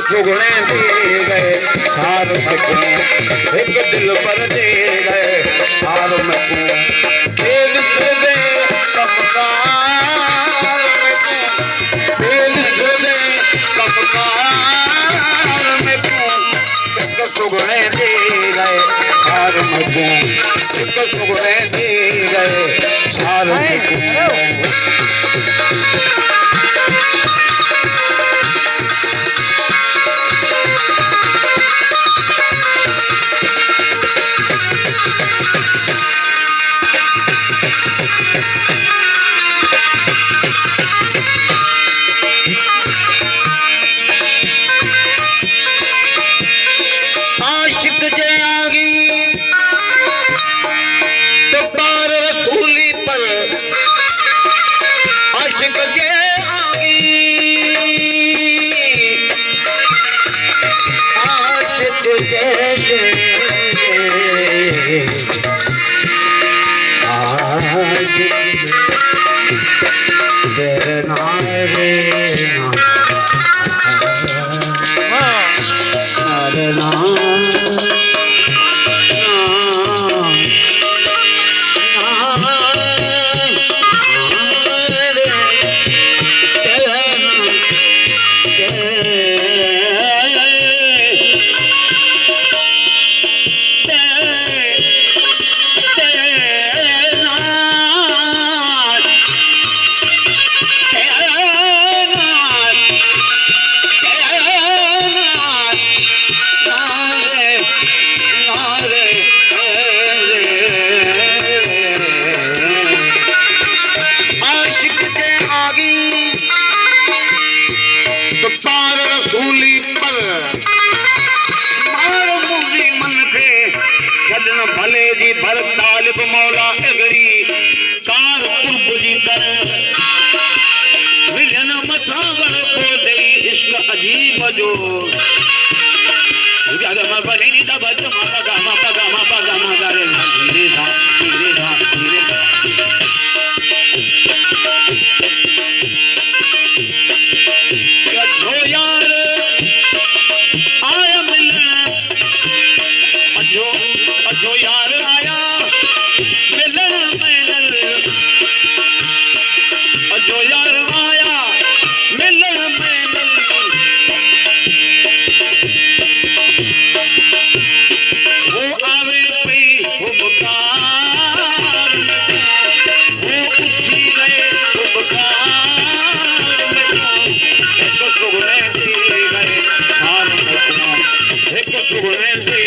सुगुने दे गए हार में एक दिल पर दे गए हार में तेल दे कमकार तेल दे कमकार में एक सुगुने दे गए हार में एक सुगुने दे गए हार में भले जी भर तालिब मौला अगड़ी कार कुर्बजी कर मिलन मथावर को दई इश्क अजीब जो ज्यादा मा बने नी दा बद मा गा मा गा रे धीरे धा जो यार आया मिलन जो यार आया मिलन जो यार आया मिलन वो आवे पई वो बुखार वो उठी गए वो बुखार एक सुगुने दे गए हार एक सुगुने दे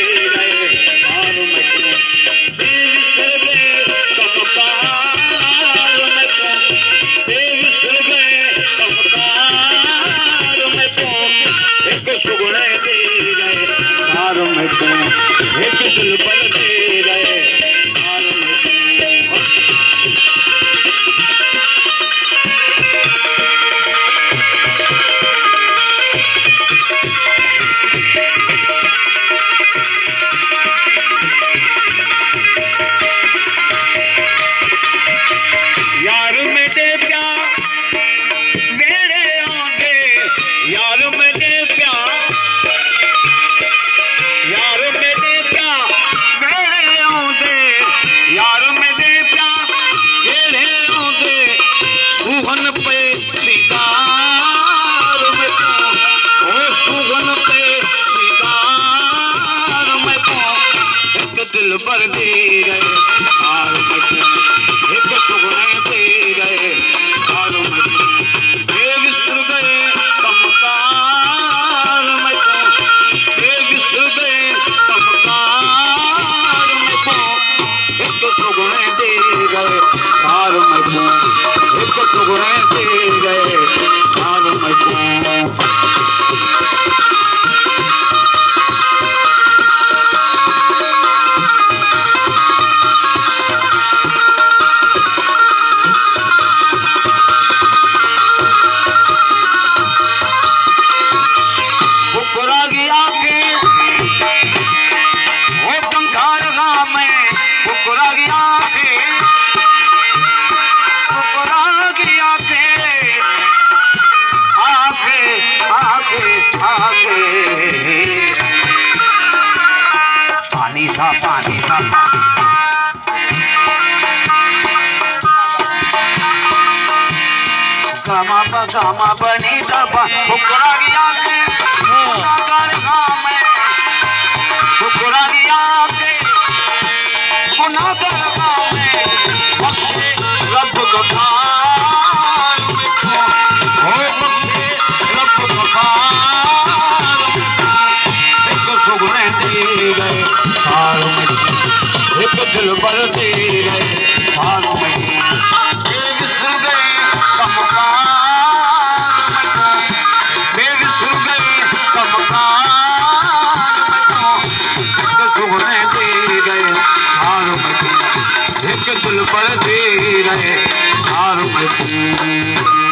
एक दिल पर दे गए हार यार में दे प्यार मेरे आगे यार में दे प्यार यार मेरे प्यार मेरे आंदे यार मेरे प्यार मेरे आंदे सुगन पे सितार में तो ओ सुगन पे सितार में तो एक दिल पर दे गए हार में एक सुगने दे गए हार में विसर गए कमकार में तो विसर गए एक सुगुने दे गए हार में एक सुगुने दे गए हार में धा पानी धा गामा बनी दबा फुकरा गया के गुनाहगार गाँव में फुकरा गया के गुनाहगार गाँव में बख्शे रब गफार हो बख्शे रब गफार एक सुगने दे गए हार में एक दिल भर दे गए हार में बेविसर गए दिल पर दे रहे हार में